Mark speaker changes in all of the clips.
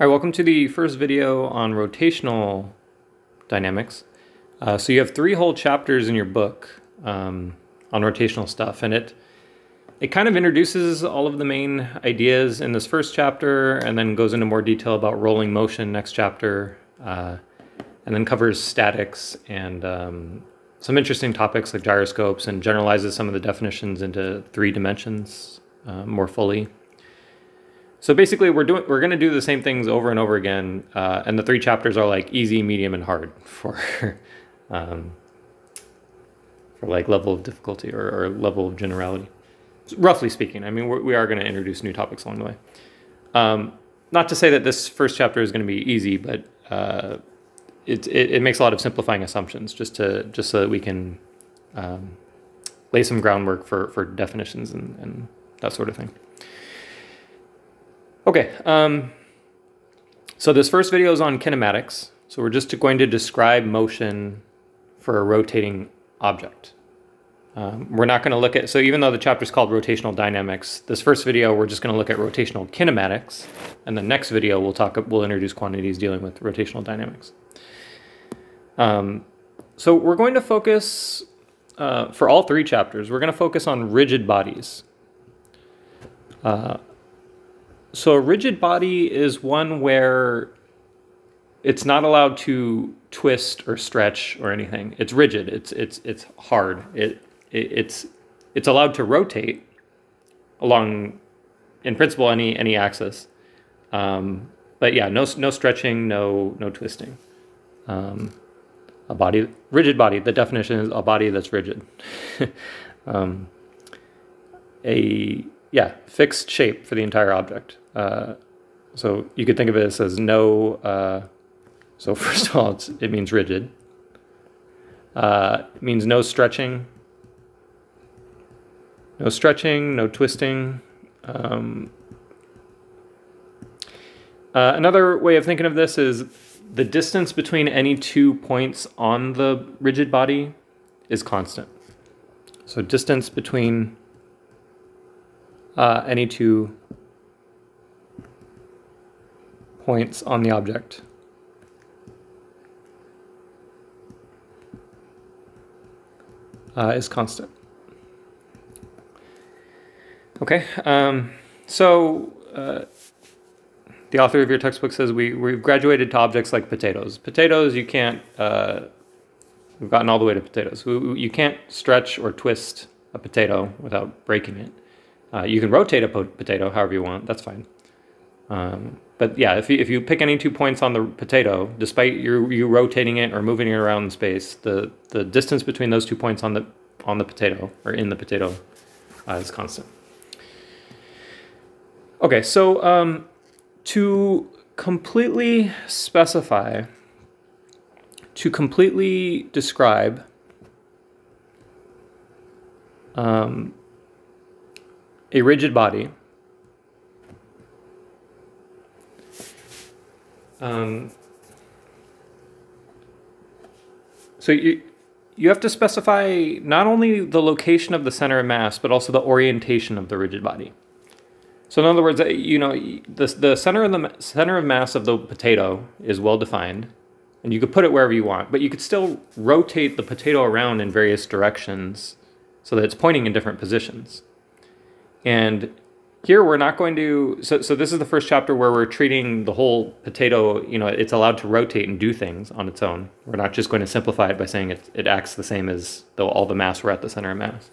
Speaker 1: All right, welcome to the first video on rotational dynamics. So you have 3 whole chapters in your book on rotational stuff, and it kind of introduces all of the main ideas in this first chapter, and then goes into more detail about rolling motion next chapter, and then covers statics and some interesting topics like gyroscopes, and generalizes some of the definitions into 3 dimensions more fully. So basically, we're going to do the same things over and over again, and the 3 chapters are like easy, medium, and hard for like level of difficulty or level of generality. Roughly speaking, I mean, we are going to introduce new topics along the way. Not to say that this first chapter is going to be easy, but it makes a lot of simplifying assumptions just so that we can lay some groundwork for definitions and that sort of thing. Okay, so this first video is on kinematics. So we're just going to describe motion for a rotating object. We're not going to look at, so even though the chapter is called rotational dynamics, this first video we're just going to look at rotational kinematics, and the next video we'll introduce quantities dealing with rotational dynamics. So we're going to focus, for all 3 chapters, we're going to focus on rigid bodies. So a rigid body is one where it's not allowed to twist or stretch or anything. It's rigid. It's hard. It's allowed to rotate along, in principle, any axis. But yeah, no stretching, no twisting. Rigid body. The definition is a body that's rigid. Fixed shape for the entire object. So you could think of it as no, so first of all, it means rigid. It means no stretching, no twisting. Another way of thinking of this is the distance between any 2 points on the rigid body is constant. So distance between any 2 points on the object is constant. Okay, so the author of your textbook says we've graduated to objects like potatoes. Potatoes, you can't, we've gotten all the way to potatoes. You can't stretch or twist a potato without breaking it. You can rotate a potato however you want, that's fine. But yeah, if you pick any 2 points on the potato, despite you rotating it or moving it around in space, the distance between those 2 points on the potato, or in the potato, is constant. Okay, so to completely specify, to completely describe a rigid body, so you have to specify not only the location of the center of mass, but also the orientation of the rigid body. So in other words, you know, the center of mass of the potato is well defined, and you could put it wherever you want, but you could still rotate the potato around in various directions so that it's pointing in different positions. And here we're not going to, so this is the first chapter where we're treating the whole potato, you know, it's allowed to rotate and do things on its own. We're not just going to simplify it by saying it acts the same as though all the mass were at the center of mass.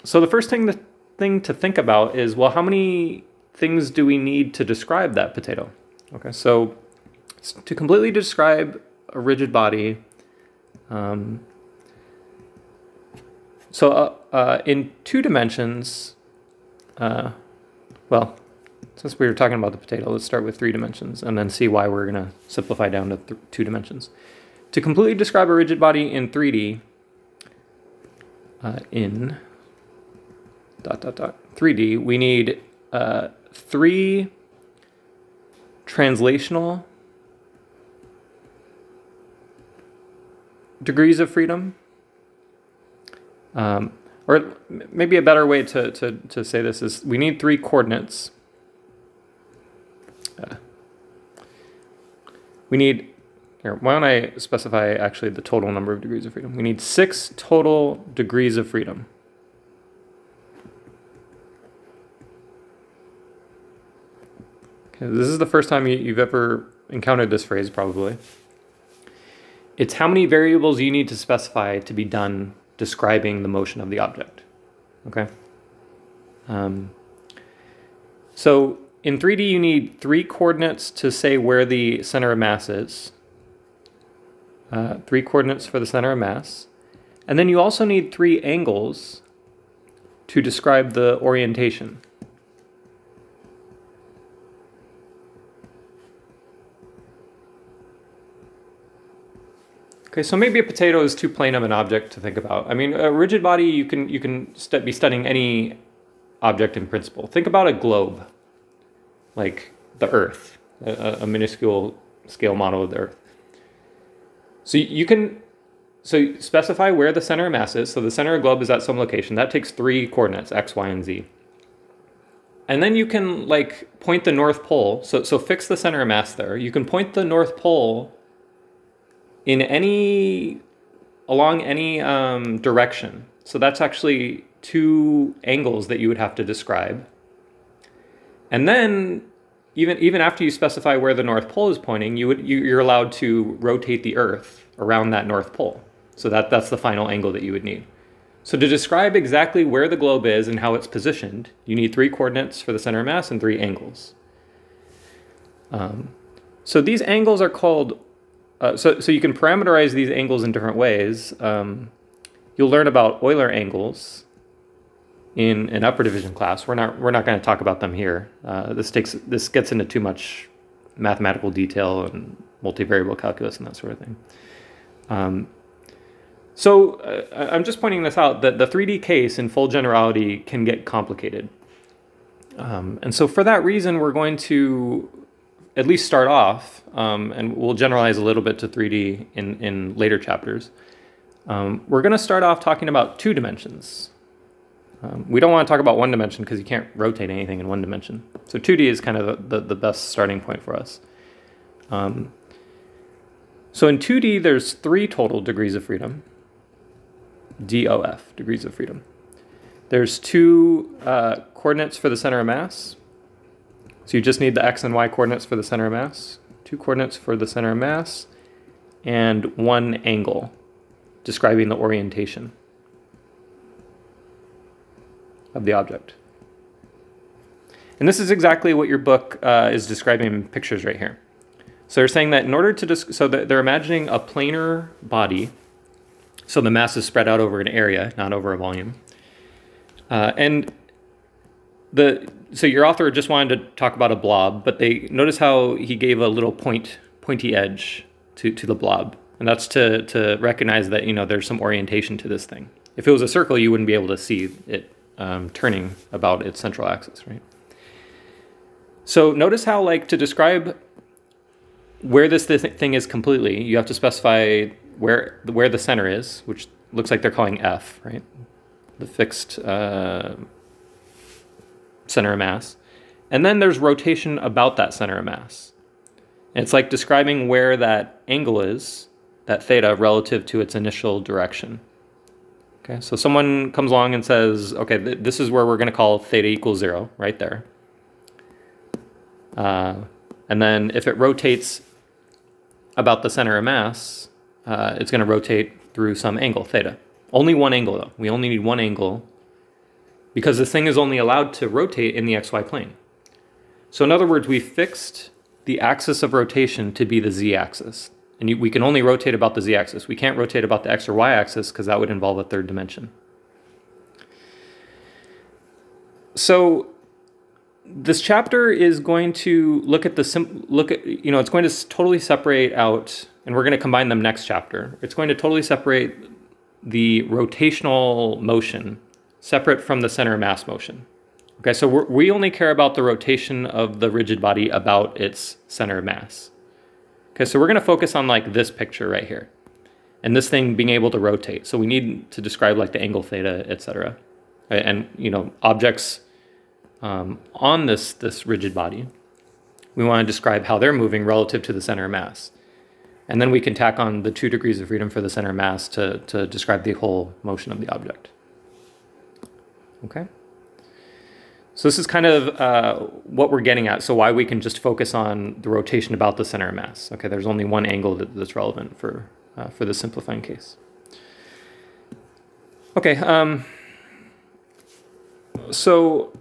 Speaker 1: So the first thing to think about is, well, how many things do we need to describe that potato? Okay, so to completely describe a rigid body, in 2 dimensions, well, since we were talking about the potato, let's start with 3 dimensions and then see why we're going to simplify down to 2 dimensions. To completely describe a rigid body in 3D, in ... 3D, we need 3 translational degrees of freedom. Or maybe a better way to say this is we need 3 coordinates We need, here, why don't I specify actually the total number of degrees of freedom? We need 6 total degrees of freedom. Okay, this is the first time you've ever encountered this phrase, probably. It's how many variables you need to specify to be done describing the motion of the object. Okay? So in 3D, you need 3 coordinates to say where the center of mass is. 3 coordinates for the center of mass. And then you also need 3 angles to describe the orientation. Okay, so maybe a potato is too plain of an object to think about. I mean, a rigid body, you can be studying any object in principle. Think about a globe, like the Earth, a minuscule scale model of the Earth. So so specify where the center of mass is. So the center of the globe is at some location. That takes 3 coordinates, x, y, and z. And then you can like point the North Pole. So fix the center of mass there. You can point the North Pole in along any direction. So that's actually 2 angles that you would have to describe. And then even after you specify where the North Pole is pointing, you're allowed to rotate the Earth around that North Pole. So that's the final angle that you would need. So to describe exactly where the globe is and how it's positioned, you need 3 coordinates for the center of mass and 3 angles. So these angles are called, so you can parameterize these angles in different ways. You'll learn about Euler angles in an upper division class. We're not going to talk about them here. This gets into too much mathematical detail and multivariable calculus and that sort of thing. I'm just pointing this out, that the 3D case in full generality can get complicated. And so for that reason, we're going to at least start off, and we'll generalize a little bit to 3D in later chapters. We're going to start off talking about 2 dimensions. We don't want to talk about 1 dimension because you can't rotate anything in 1 dimension. So 2D is kind of the best starting point for us. So in 2D, there's 3 total degrees of freedom. DOF, degrees of freedom. There's 2 coordinates for the center of mass. So you just need the x and y coordinates for the center of mass. 2 coordinates for the center of mass. And 1 angle describing the orientation of the object. And this is exactly what your book is describing in pictures right here. So they're saying that in order to, they're imagining a planar body, so the mass is spread out over an area, not over a volume. So your author just wanted to talk about a blob, but notice how he gave a little pointy edge to the blob. And that's to recognize that, there's some orientation to this thing. If it was a circle, you wouldn't be able to see it turning about its central axis, right? So notice how, like, to describe where this thing is completely, you have to specify where the center is, which looks like they're calling F, right? The fixed center of mass. And then there's rotation about that center of mass. And it's like describing where that angle is, that theta, relative to its initial direction. Okay, so someone comes along and says, okay, this is where we're going to call theta equals 0, right there. And then if it rotates about the center of mass, it's going to rotate through some angle, theta. Only 1 angle, though. We only need 1 angle because this thing is only allowed to rotate in the xy plane. So in other words, we fixed the axis of rotation to be the z-axis. And we can only rotate about the z-axis. We can't rotate about the x or y-axis because that would involve a 3rd dimension. So this chapter is going to look at it's going to totally separate out, and we're going to combine them next chapter. It's going to totally separate the rotational motion separate from the center of mass motion. Okay, so we only care about the rotation of the rigid body about its center of mass. Okay, so we're going to focus on like this picture right here, and this thing being able to rotate. So we need to describe like the angle theta, etc. Right? And objects on this rigid body, we want to describe how they're moving relative to the center of mass. And then we can tack on the 2 degrees of freedom for the center of mass to describe the whole motion of the object. Okay? So this is kind of what we're getting at, so why we can just focus on the rotation about the center of mass. Okay, there's only one angle that's relevant for the simplifying case. Okay, so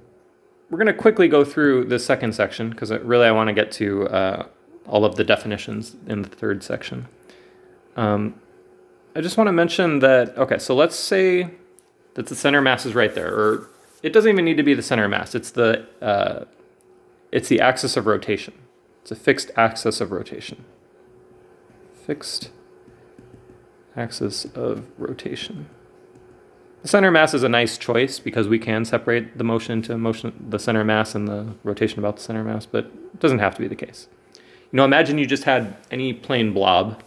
Speaker 1: we're going to quickly go through the second section, because really I want to get to all of the definitions in the third section. I just want to mention that, okay, so let's say that the center of mass is right there, or it doesn't even need to be the center of mass. It's the axis of rotation. It's a fixed axis of rotation. Fixed axis of rotation. The center of mass is a nice choice because we can separate the motion into the center of mass and the rotation about the center of mass, but it doesn't have to be the case. You know, imagine you just had any plain blob.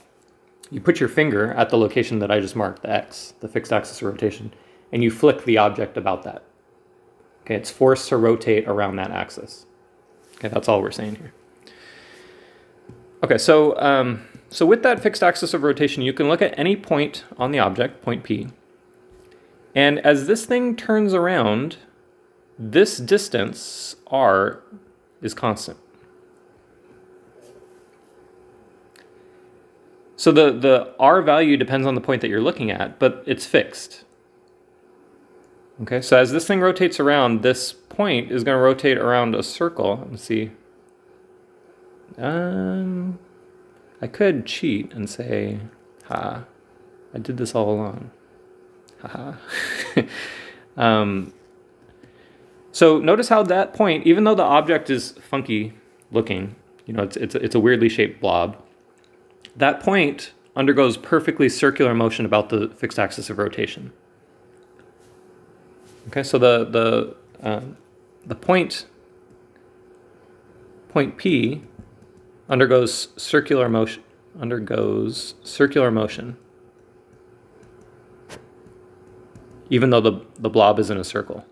Speaker 1: You put your finger at the location that I just marked, the X, the fixed axis of rotation, and you flick the object about that. Okay, it's forced to rotate around that axis. Okay, that's all we're saying here. Okay, so with that fixed axis of rotation, you can look at any point on the object, point P, and as this thing turns around, this distance, r, is constant. So the r value depends on the point that you're looking at, but it's fixed. Okay, so as this thing rotates around, this point is going to rotate around a circle. Let's see. I could cheat and say, ha, I did this all along. Haha. So notice how that point, even though the object is funky looking, you know, it's a weirdly shaped blob, that point undergoes perfectly circular motion about the fixed axis of rotation. Okay, so the point P undergoes circular motion. Even though the blob is in a circle,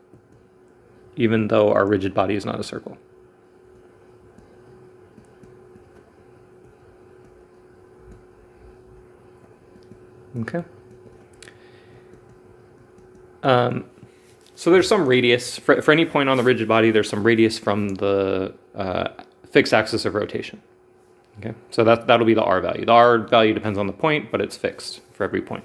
Speaker 1: even though our rigid body is not a circle. Okay. So there's some radius, for any point on the rigid body, there's some radius from the fixed axis of rotation. Okay, so that'll be the r value. The r value depends on the point, but it's fixed for every point.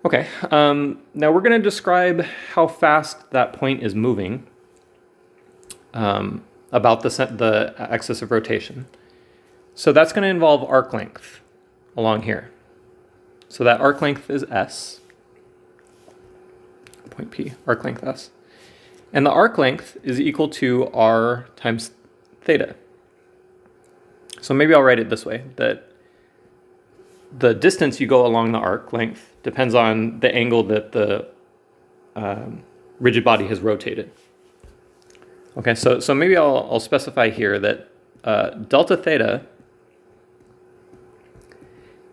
Speaker 1: Okay, now we're going to describe how fast that point is moving about the axis of rotation. So that's going to involve arc length along here. So that arc length is s, point P, arc length s. And the arc length is equal to r times theta. So maybe I'll write it this way, that the distance you go along the arc length depends on the angle that the rigid body has rotated. Okay, so maybe I'll specify here that delta theta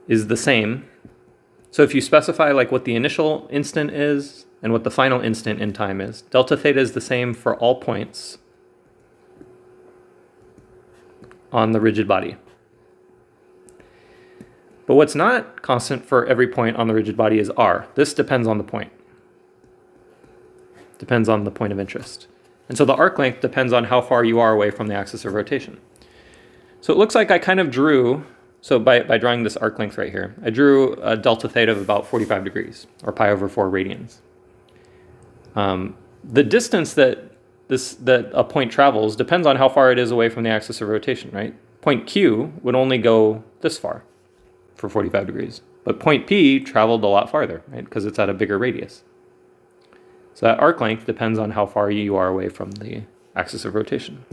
Speaker 1: is the same. So if you specify like what the initial instant is and what the final instant in time is, delta theta is the same for all points on the rigid body. But what's not constant for every point on the rigid body is r. This depends on the point. Depends on the point of interest. And so the arc length depends on how far you are away from the axis of rotation. So it looks like I kind of drew, so by drawing this arc length right here, I drew a delta theta of about 45 degrees, or pi over 4 radians. The distance that a point travels depends on how far it is away from the axis of rotation, right? Point Q would only go this far for 45 degrees. But point P traveled a lot farther, right? Because it's at a bigger radius. So that arc length depends on how far you are away from the axis of rotation.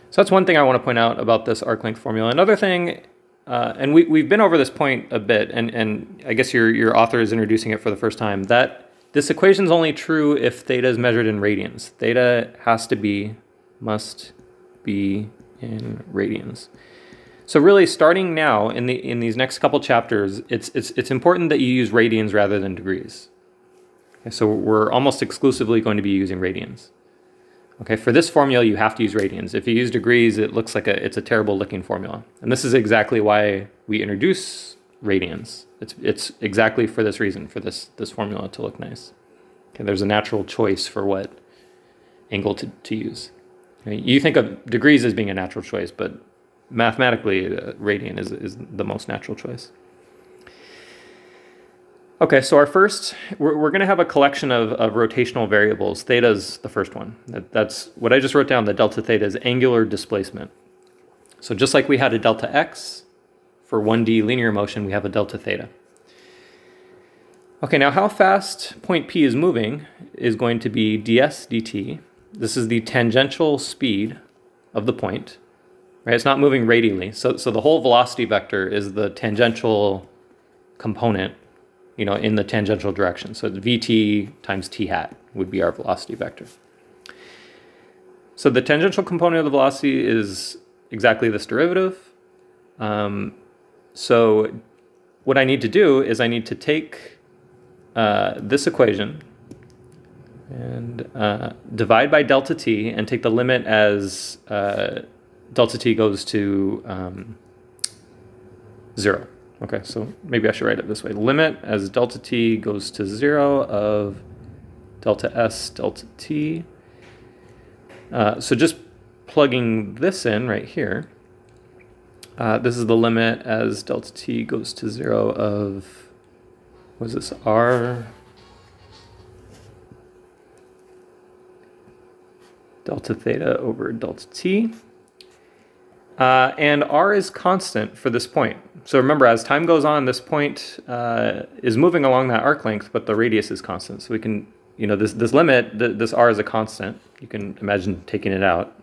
Speaker 1: So that's one thing I want to point out about this arc length formula. Another thing, and we've been over this point a bit, and I guess your author is introducing it for the first time, that this equation is only true if theta is measured in radians. Theta must be in radians. So really, starting now in these next couple chapters, it's important that you use radians rather than degrees. Okay, so we're almost exclusively going to be using radians. Okay, for this formula, you have to use radians. If you use degrees, it looks like it's a terrible looking formula. And this is exactly why we introduce radians. It's exactly for this reason, for this formula to look nice. Okay, there's a natural choice for what angle to use. Okay, you think of degrees as being a natural choice, but mathematically, radian is the most natural choice. Okay, so we're going to have a collection of rotational variables. Theta is the first one. That's what I just wrote down. The delta theta is angular displacement. So just like we had a delta x for 1D linear motion, we have a delta theta. Okay, now how fast point P is moving is going to be ds dt. This is the tangential speed of the point. Right? It's not moving radially. So the whole velocity vector is the tangential component, you know, in the tangential direction. So vt times t hat would be our velocity vector. So the tangential component of the velocity is exactly this derivative. So what I need to do is I need to take this equation and divide by delta t and take the limit as delta t goes to 0. Okay, so maybe I should write it this way. Limit as delta t goes to 0 of delta s delta t. So just plugging this in right here, this is the limit as delta t goes to 0 of, what is this, r delta theta over delta t. And r is constant for this point. So remember, as time goes on, this point is moving along that arc length, but the radius is constant. So we can, you know, this limit, this r is a constant. You can imagine taking it out.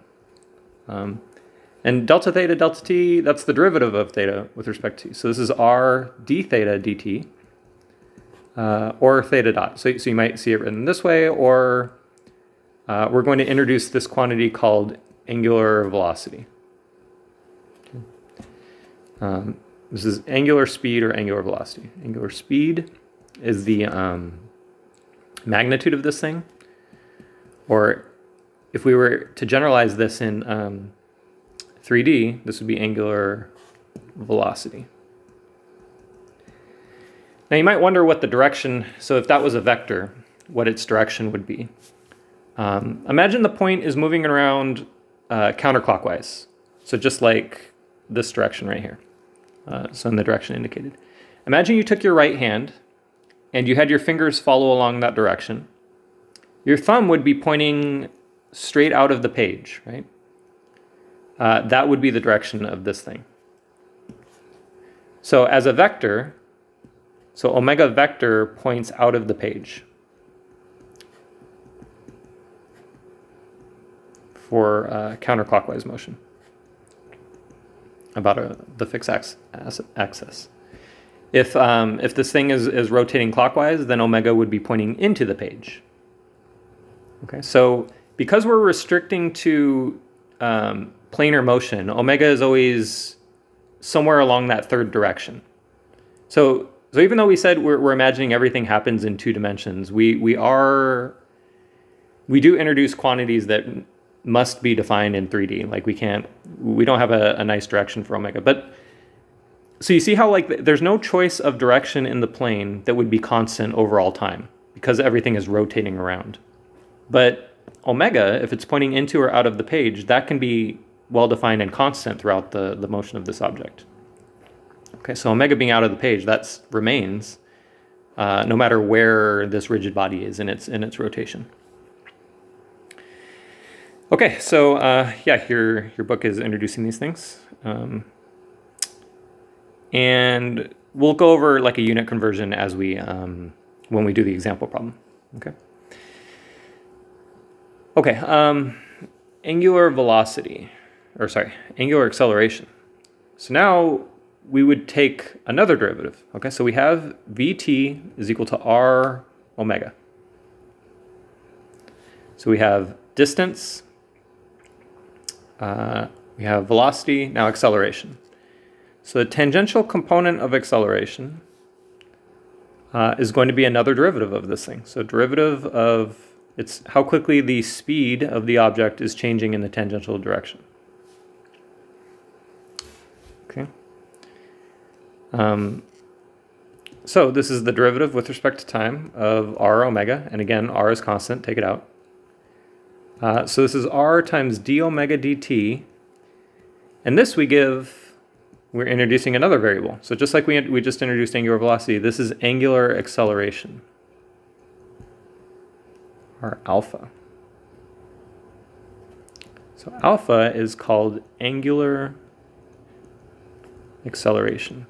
Speaker 1: And delta theta, delta t, that's the derivative of theta with respect to t. So this is r d theta dt, or theta dot. So you might see it written this way, or we're going to introduce this quantity called angular velocity. This is angular speed or angular velocity. Angular speed is the magnitude of this thing. Or if we were to generalize this in 3D, this would be angular velocity. Now you might wonder what the direction, so if that was a vector, what its direction would be. Imagine the point is moving around counterclockwise. So just like this direction right here. So in the direction indicated. Imagine you took your right hand and you had your fingers follow along that direction. Your thumb would be pointing straight out of the page, right? That would be the direction of this thing. So as a vector, so omega vector points out of the page for counterclockwise motion about the fixed axis. If this thing is rotating clockwise, then omega would be pointing into the page. Okay, so because we're restricting to planar motion, omega is always somewhere along that third direction. So even though we said we're imagining everything happens in 2 dimensions, we do introduce quantities that must be defined in 3D. Like we don't have a nice direction for omega. But so you see how like there's no choice of direction in the plane that would be constant over all time because everything is rotating around. But omega, if it's pointing into or out of the page, that can be well defined and constant throughout the motion of this object. Okay, so omega being out of the page, that remains no matter where this rigid body is in its rotation. Okay, so yeah, your book is introducing these things. And we'll go over like a unit conversion as we when we do the example problem. Okay. Okay, angular velocity, or sorry, angular acceleration. So now we would take another derivative. Okay, so we have vt is equal to r omega. So we have distance, we have velocity, now acceleration. So the tangential component of acceleration is going to be another derivative of this thing. So derivative of It's how quickly the speed of the object is changing in the tangential direction. Okay. So this is the derivative with respect to time of r omega, and again, r is constant, take it out. So this is r times d omega dt, and this we're introducing another variable. So just like we just introduced angular velocity, this is angular acceleration, or alpha. So alpha is called angular acceleration.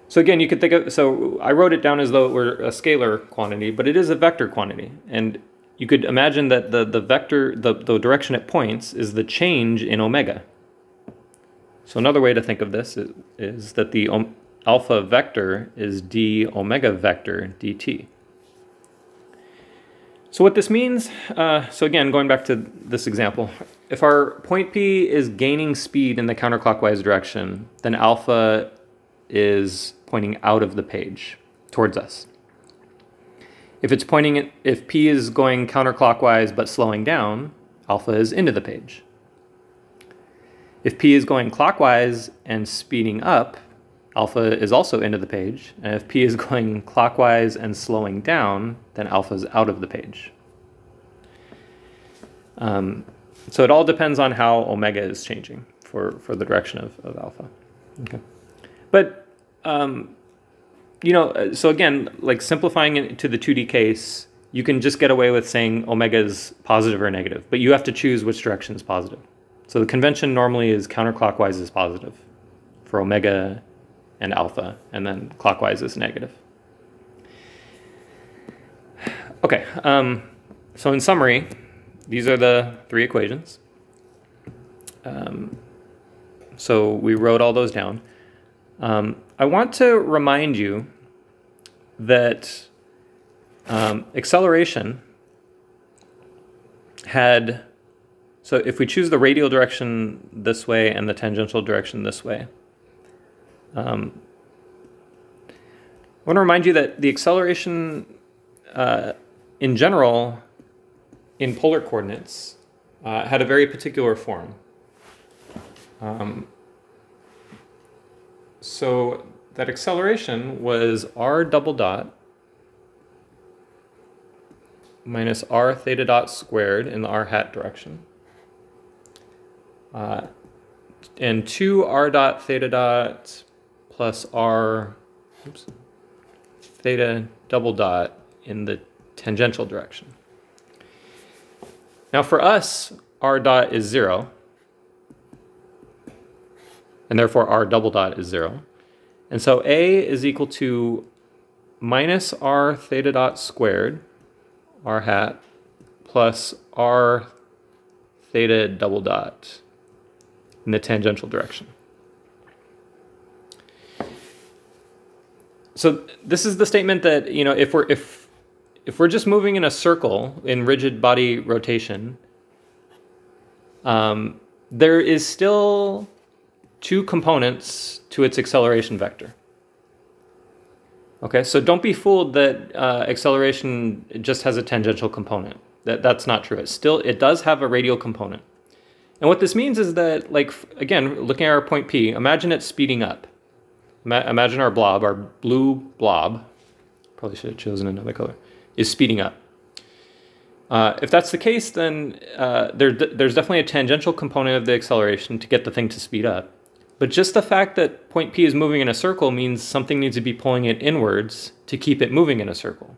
Speaker 1: So again, you could think of, so I wrote it down as though it were a scalar quantity, but it is a vector quantity. And you could imagine that the vector, the direction it points is the change in omega. So another way to think of this is that the alpha vector is d omega vector dt. So what this means, so again, going back to this example, if our point P is gaining speed in the counterclockwise direction, then alpha is pointing out of the page towards us. If P is going counterclockwise but slowing down, alpha is into the page. If P is going clockwise and speeding up, alpha is also into the page. And if P is going clockwise and slowing down, then alpha is out of the page. So it all depends on how omega is changing for the direction of alpha. Okay. But, you know, so again, like simplifying it to the 2D case, you can just get away with saying omega is positive or negative, but you have to choose which direction is positive. So the convention normally is counterclockwise is positive for omega and alpha, and then clockwise is negative. Okay, so in summary, these are the three equations. So we wrote all those down. I want to remind you that acceleration had, so if we choose the radial direction this way and the tangential direction this way, I want to remind you that the acceleration in general in polar coordinates had a very particular form. So that acceleration was r double dot minus r theta dot squared in the r hat direction, and 2 r dot theta dot plus r theta double dot in the tangential direction. Now for us, r dot is 0, and therefore r double dot is 0. And so A is equal to minus r theta dot squared, r hat, plus r theta double dot in the tangential direction. So this is the statement that, you know, if we're just moving in a circle in rigid body rotation, there is still two components to its acceleration vector. Okay, so don't be fooled that acceleration just has a tangential component. That's not true. It does have a radial component. And what this means is that, like, again, looking at our point P, imagine it speeding up. Imagine our blob, our blue blob, probably should have chosen another color, is speeding up. If that's the case, then there's definitely a tangential component of the acceleration to get the thing to speed up. But just the fact that point P is moving in a circle means something needs to be pulling it inwards to keep it moving in a circle.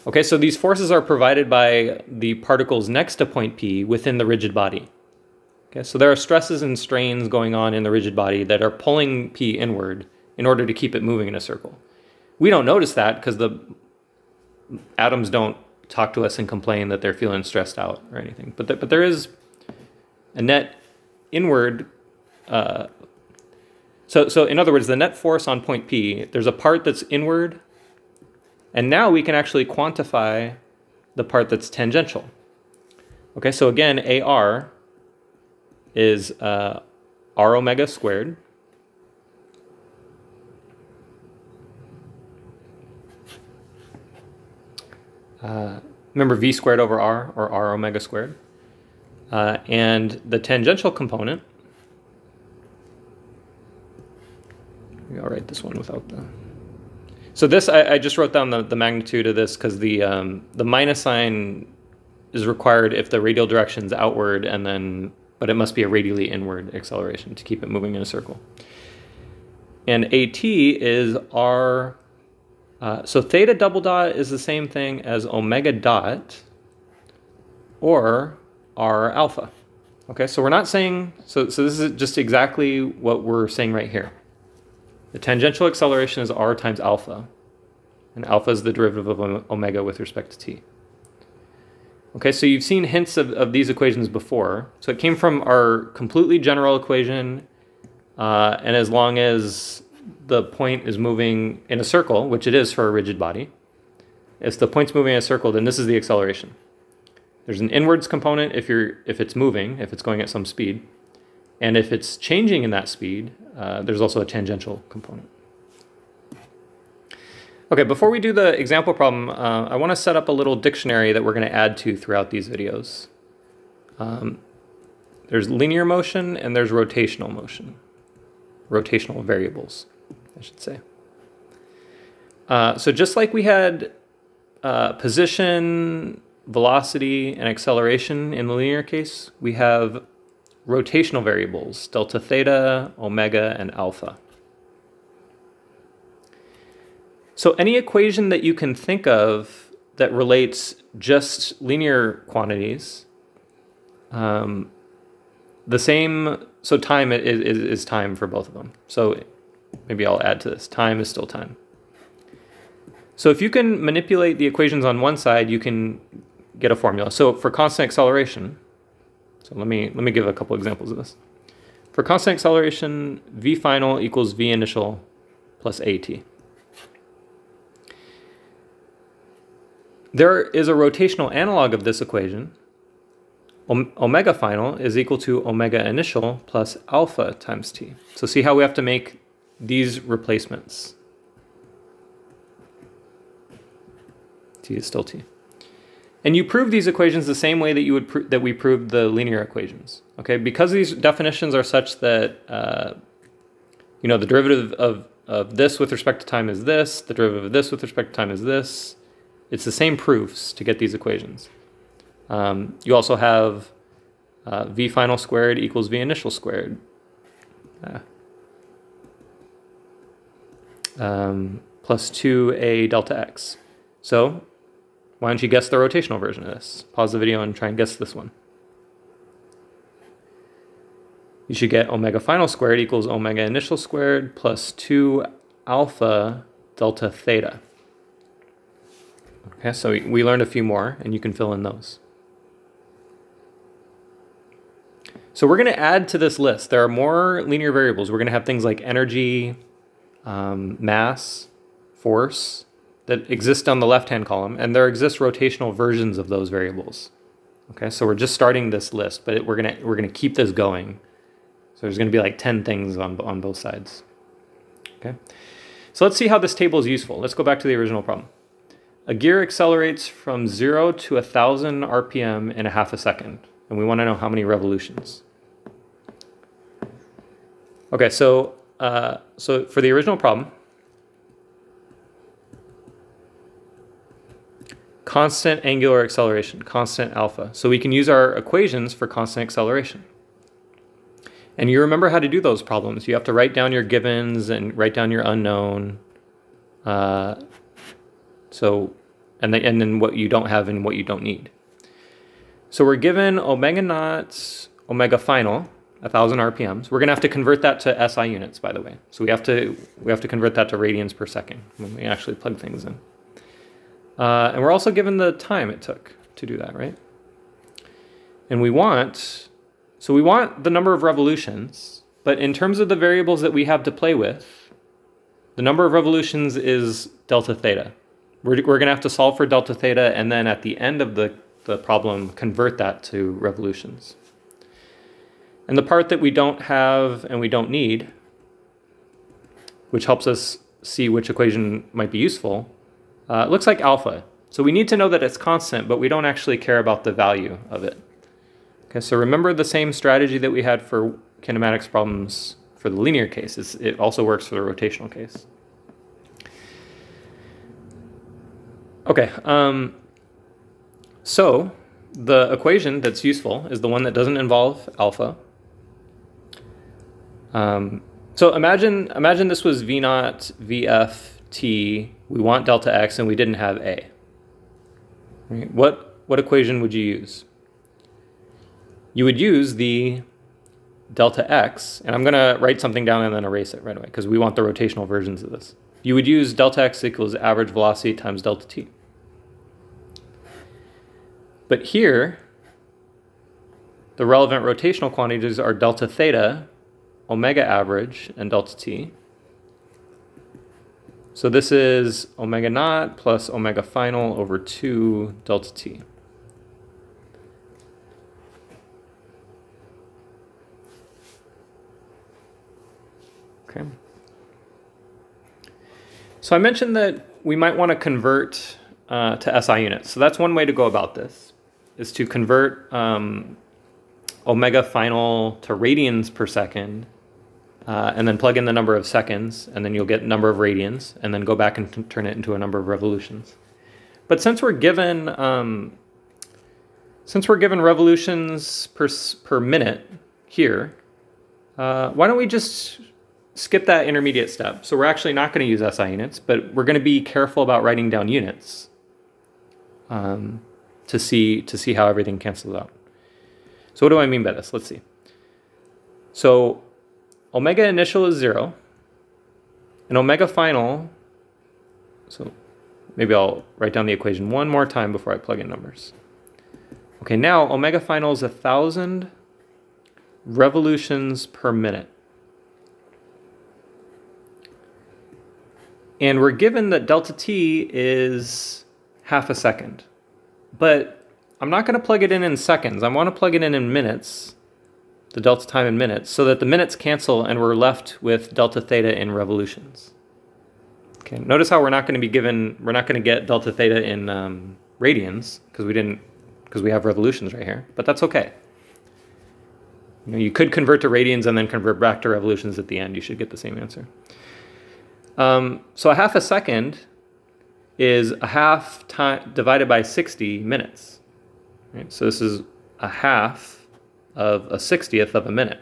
Speaker 1: Okay, so these forces are provided by the particles next to point P within the rigid body. Okay, so there are stresses and strains going on in the rigid body that are pulling P inward in order to keep it moving in a circle. We don't notice that because the atoms don't talk to us and complain that they're feeling stressed out or anything. But there is a net inward, so in other words, the net force on point P, there's a part that's inward, and now we can actually quantify the part that's tangential. Okay, so again, AR is r omega squared Remember v squared over r, or r omega squared. And the tangential component, maybe I'll write this one without the... So this, I just wrote down the magnitude of this because the minus sign is required if the radial direction is outward, and then, but it must be a radially inward acceleration to keep it moving in a circle. And AT is r, so theta double dot is the same thing as omega dot, or r alpha. Okay, so we're not saying, so this is just exactly what we're saying right here. The tangential acceleration is r times alpha, and alpha is the derivative of omega with respect to t. Okay, so you've seen hints of these equations before. So it came from our completely general equation, and as long as the point is moving in a circle, which it is for a rigid body, if the point's moving in a circle, then this is the acceleration. There's an inwards component if it's moving, if it's going at some speed. And if it's changing in that speed, there's also a tangential component. Okay, before we do the example problem, I want to set up a little dictionary that we're going to add to throughout these videos. There's linear motion and there's rotational motion. Rotational variables, I should say. So just like we had position, velocity, and acceleration in the linear case, we have rotational variables, delta theta, omega, and alpha. So any equation that you can think of that relates just linear quantities, the same, so time is time for both of them. So maybe I'll add to this, time is still time. So if you can manipulate the equations on one side, you can get a formula. So for constant acceleration, so let me give a couple examples of this. For constant acceleration, v final equals v initial plus at. There is a rotational analog of this equation. Omega final is equal to omega initial plus alpha times t. So see how we have to make these replacements. T is still t. And you prove these equations the same way that you would that we proved the linear equations. Okay, because these definitions are such that you know, the derivative of this with respect to time is this, the derivative of this with respect to time is this. It's the same proofs to get these equations. You also have v final squared equals v initial squared. Plus 2a delta x. So why don't you guess the rotational version of this? Pause the video and try and guess this one. You should get omega final squared equals omega initial squared plus 2 alpha delta theta. Okay, so we learned a few more, and you can fill in those. So we're going to add to this list. There are more linear variables. We're going to have things like energy, mass, force, that exist on the left-hand column, and there exist rotational versions of those variables. Okay, so we're just starting this list, but we're gonna keep this going. So there's gonna be like 10 things on both sides. Okay, so let's see how this table is useful. Let's go back to the original problem. A gear accelerates from 0 to 1,000 RPM in a half a second, and we want to know how many revolutions. Okay, so for the original problem, constant angular acceleration, constant alpha. So we can use our equations for constant acceleration. And you remember how to do those problems. You have to write down your givens and write down your unknown. And then what you don't have and what you don't need. So we're given omega naught, omega final, 1,000 RPMs. We're gonna have to convert that to SI units, by the way. So we have to convert that to radians per second when we actually plug things in. And we're also given the time it took to do that, right? And we want the number of revolutions, but in terms of the variables that we have to play with, the number of revolutions is delta theta. We're going to have to solve for delta theta, and then at the end of the problem, convert that to revolutions. And the part that we don't have and we don't need, which helps us see which equation might be useful, it looks like alpha. So we need to know that it's constant, but we don't actually care about the value of it. Okay, so remember the same strategy that we had for kinematics problems for the linear case. It also works for the rotational case. Okay, so the equation that's useful is the one that doesn't involve alpha. So imagine this was V naught, VF, T. We want delta X and we didn't have A. Right? What equation would you use? You would use the delta X, and I'm going to write something down and then erase it right away because we want the rotational versions of this. You would use delta X equals average velocity times delta T. But here, the relevant rotational quantities are delta theta, omega average, and delta T. So this is omega naught plus omega final over 2 delta T. Okay. So I mentioned that we might want to convert to SI units. So that's one way to go about this, is to convert omega final to radians per second, and then plug in the number of seconds, and then you'll get number of radians, and then go back and turn it into a number of revolutions. But since we're given revolutions per minute here, why don't we just skip that intermediate step? So we're actually not going to use SI units, but we're going to be careful about writing down units to see how everything cancels out. So what do I mean by this? Let's see. So omega initial is 0, and omega final, so maybe I'll write down the equation one more time before I plug in numbers. Okay, now omega final is 1,000 revolutions per minute. And we're given that delta T is half a second. But I'm not going to plug it in seconds. I want to plug it in minutes, the delta time in minutes, so that the minutes cancel and we're left with delta theta in revolutions. Okay, notice how we're not going to get delta theta in radians because we have revolutions right here, but that's okay. You could convert to radians and then convert back to revolutions at the end. You should get the same answer. So a half a second is a half time divided by 60 minutes. Right? So this is a half of a 60th of a minute.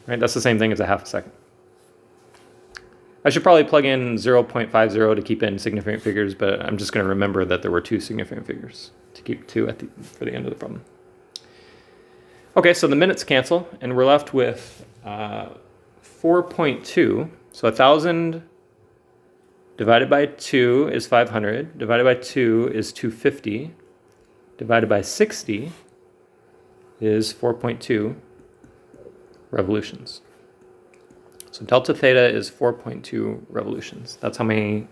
Speaker 1: Right? That's the same thing as a half a second. I should probably plug in 0.50 to keep in significant figures, but I'm just going to remember that there were 2 significant figures to keep 2 for the end of the problem. Okay, so the minutes cancel, and we're left with 4.2. So 1,000 divided by 2 is 500, divided by 2 is 250, divided by 60 is 4.2 revolutions. So delta theta is 4.2 revolutions. That's how many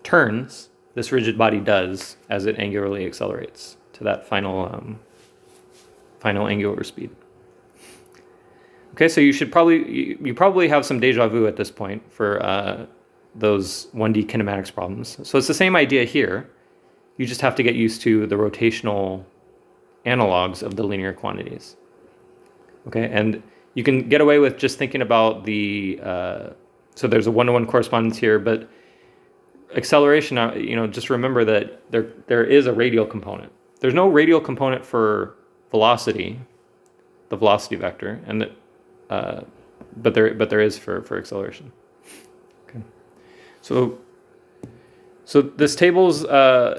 Speaker 1: turns this rigid body does as it angularly accelerates to that final angular speed. Okay, so you probably have some deja vu at this point for those 1D kinematics problems. So it's the same idea here. You just have to get used to the rotational analogs of the linear quantities. Okay, and you can get away with just thinking about the, so there's a one-to-one correspondence here, but acceleration, just remember that there is a radial component. There's no radial component for velocity, the velocity vector, and but there is for acceleration. Okay, so this table's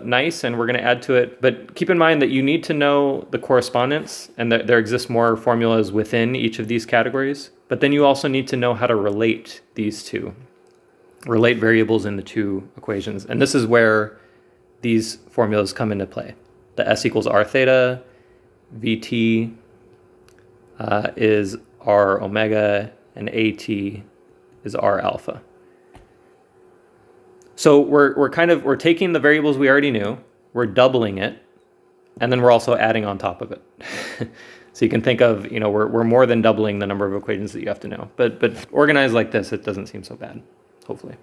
Speaker 1: nice, and we're going to add to it, but keep in mind that you need to know the correspondence, and that there exists more formulas within each of these categories, but then you also need to know how to relate these two, relate variables in the two equations, and this is where these formulas come into play. The S equals R theta, Vt is R omega, and At is R alpha. So we're taking the variables we already knew, we're doubling it, and then we're also adding on top of it. So you can think of, we're more than doubling the number of equations that you have to know. But organized like this, it doesn't seem so bad, hopefully.